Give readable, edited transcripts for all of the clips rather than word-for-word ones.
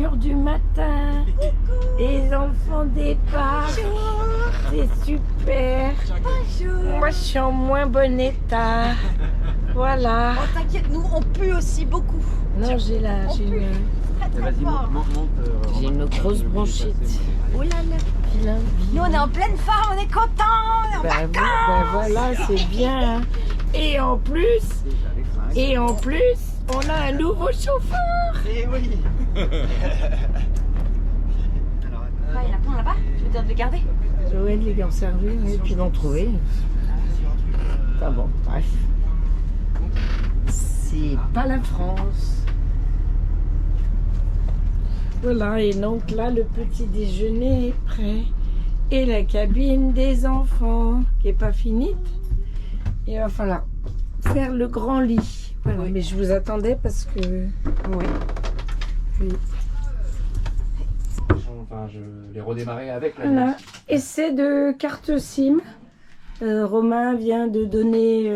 voiture du matin. Les enfants départ. C'est super. Bonjour. Moi, je suis en moins bon état. Voilà. Oh, t'inquiète, nous on pue aussi beaucoup. Non, j'ai Vas-y, monte. j'ai une grosse bronchite. Oh là là. Nous on est en pleine forme, on est contents, on est en vacances. Voilà, c'est bien. Et en plus, on a un nouveau chauffeur. Eh oui. Ouais, il y en a plein là-bas, je veux dire de les garder. Joël les a servis, et puis d'en trouver. Enfin bon, bref. C'est pas la France. Voilà, et donc là, le petit déjeuner est prêt. Et la cabine des enfants, qui n'est pas finie. Il va falloir faire le grand lit. Voilà, Oui. mais je vous attendais parce que... Oui. Oui. Enfin, je l'ai redémarré avec la Voilà, essai de carte SIM. Romain vient de donner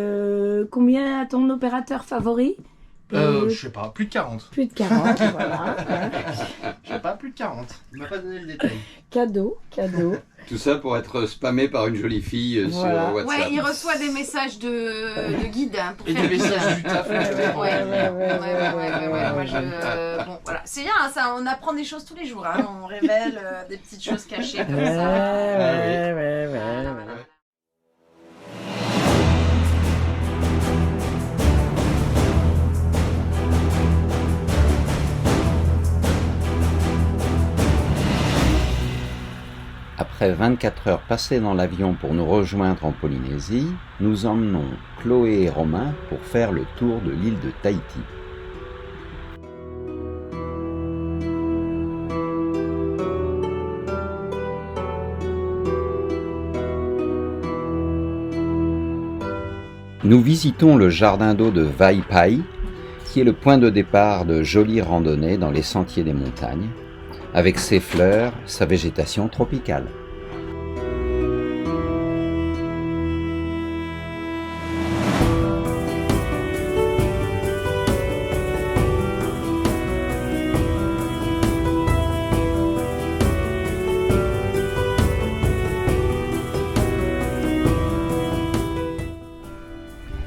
combien à ton opérateur favori? Je sais pas, plus de 40. Plus de 40, voilà. Je sais pas, plus de 40. Il m'a pas donné le détail. Cadeau. Tout ça pour être spammé par une jolie fille Voilà. sur WhatsApp. Ouais, il reçoit des messages de guide hein, pour Et faire des le guide. messages du taf. Ouais. Moi, bon, voilà. C'est bien, hein, ça, on apprend des choses tous les jours. Hein. On révèle des petites choses cachées comme ça. Ouais. Voilà. Après 24 heures passées dans l'avion pour nous rejoindre en Polynésie, nous emmenons Chloé et Romain pour faire le tour de l'île de Tahiti. Nous visitons le jardin d'eau de Vaipai, qui est le point de départ de jolies randonnées dans les sentiers des montagnes, avec ses fleurs, sa végétation tropicale.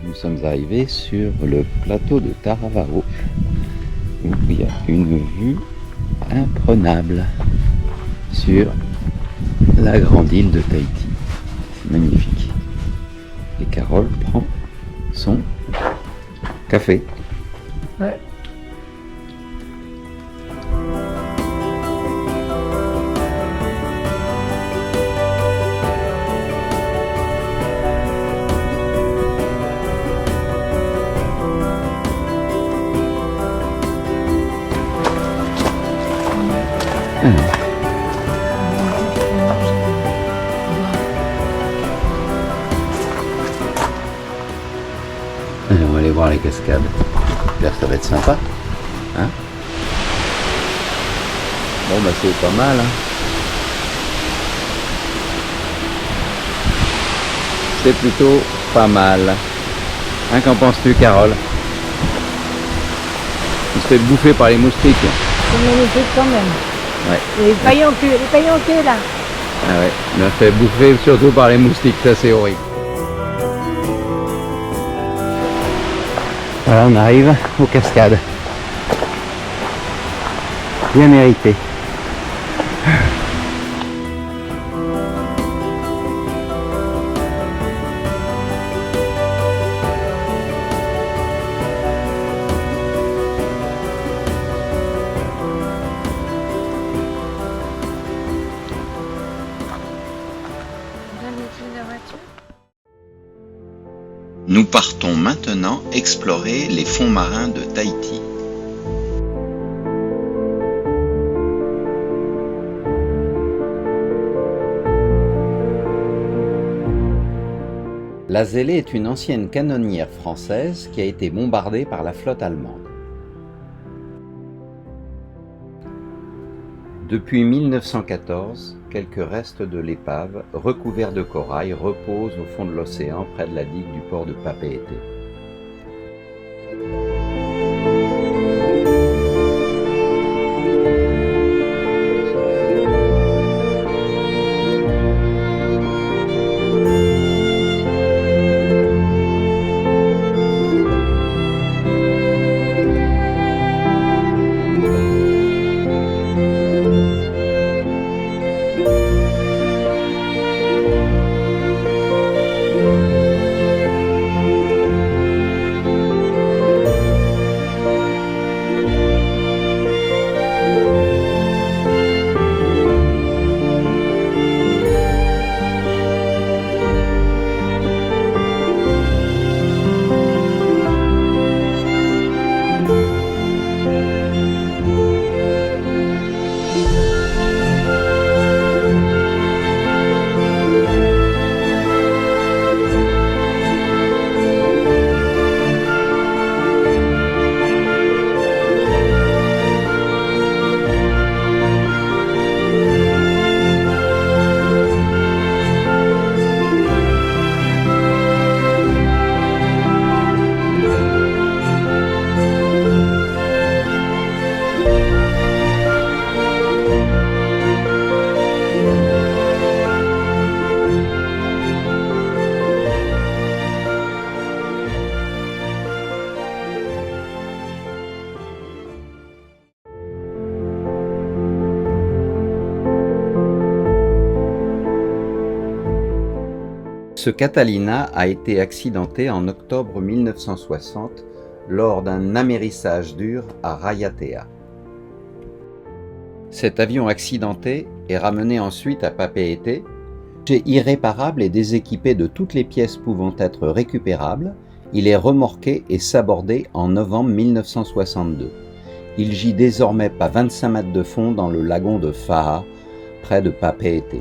Nous sommes arrivés sur le plateau de Taravao, où il y a une vue imprenable sur la grande île de Tahiti. C'est magnifique. Et Carole prend son café. Ouais. Allez, on va aller voir les cascades. J'espère que ça va être sympa. Hein? Bon, bah c'est pas mal. Hein? C'est plutôt pas mal. Hein, qu'en penses-tu, Carole? On se fait bouffer par les moustiques. C'est magnifique quand même. Ouais. Les paillons que là. Ah ouais, on a fait bouffer surtout par les moustiques, ça c'est horrible. Voilà, on arrive aux cascades. Bien mérité. Nous partons maintenant explorer les fonds marins de Tahiti. La Zélée est une ancienne canonnière française qui a été bombardée par la flotte allemande. Depuis 1914, quelques restes de l'épave, recouverts de corail, reposent au fond de l'océan près de la digue du port de Papeete. Ce Catalina a été accidenté en octobre 1960 lors d'un amérissage dur à Rayatea. Cet avion accidenté est ramené ensuite à Papeete, irréparable et déséquipé de toutes les pièces pouvant être récupérables. Il est remorqué et sabordé en novembre 1962. Il gît désormais à 25 mètres de fond dans le lagon de Fa'a, près de Papeete.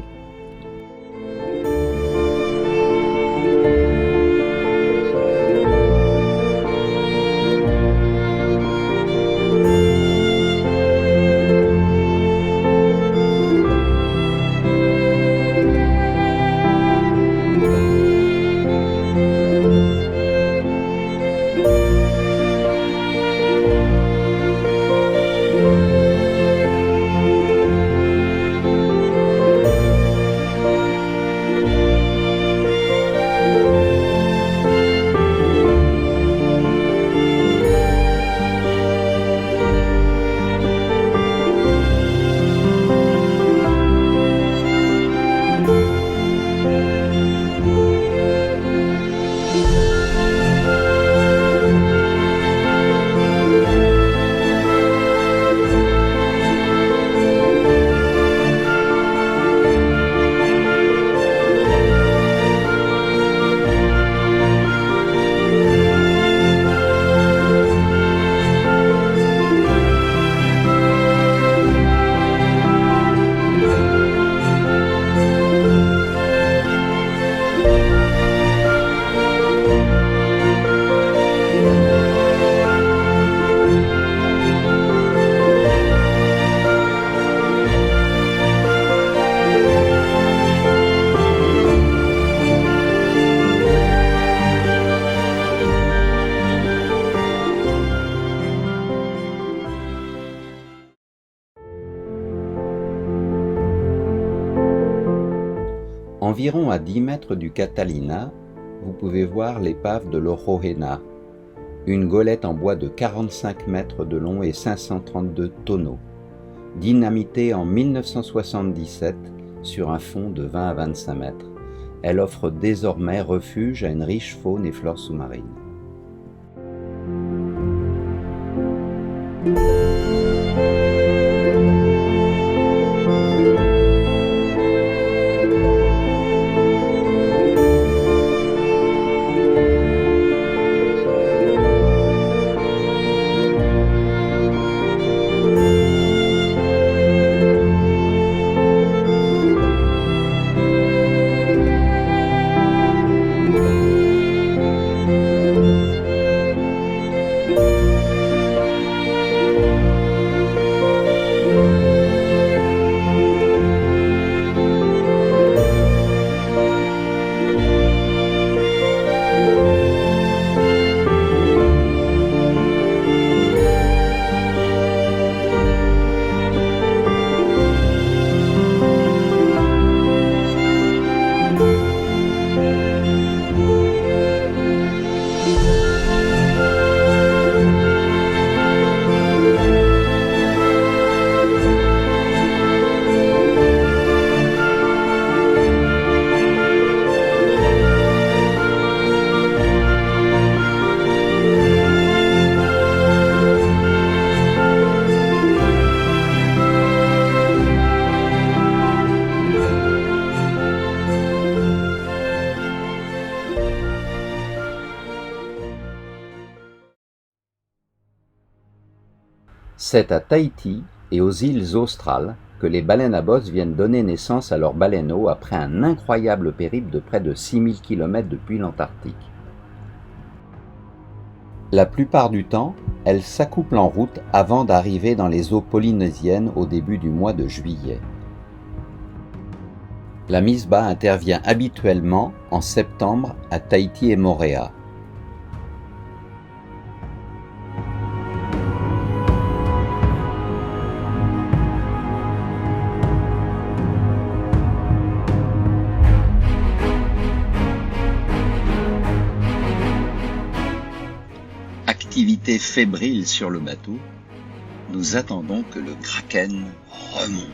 Environ à 10 mètres du Catalina, vous pouvez voir l'épave de l'Orohena, une golette en bois de 45 mètres de long et 532 tonneaux, dynamitée en 1977 sur un fond de 20 à 25 mètres. Elle offre désormais refuge à une riche faune et flore sous-marine. C'est à Tahiti et aux îles australes que les baleines à bosse viennent donner naissance à leurs baleineaux après un incroyable périple de près de 6000 km depuis l'Antarctique. La plupart du temps, elles s'accouplent en route avant d'arriver dans les eaux polynésiennes au début du mois de juillet. La mise bas intervient habituellement en septembre à Tahiti et Moorea. Activité fébrile sur le bateau, nous attendons que le Kraken remonte.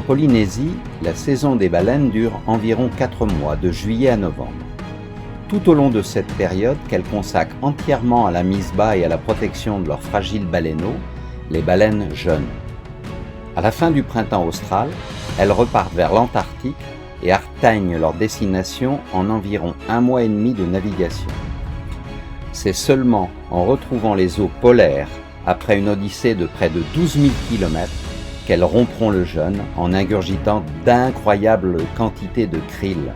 Polynésie, la saison des baleines dure environ 4 mois, de juillet à novembre. Tout au long de cette période, qu'elles consacrent entièrement à la mise bas et à la protection de leurs fragiles baleineaux, les baleines jeûnent. À la fin du printemps austral, elles repartent vers l'Antarctique et atteignent leur destination en environ 1 mois et demi de navigation. C'est seulement en retrouvant les eaux polaires après une odyssée de près de 12 000 km qu'elles rompront le jeûne en ingurgitant d'incroyables quantités de krill.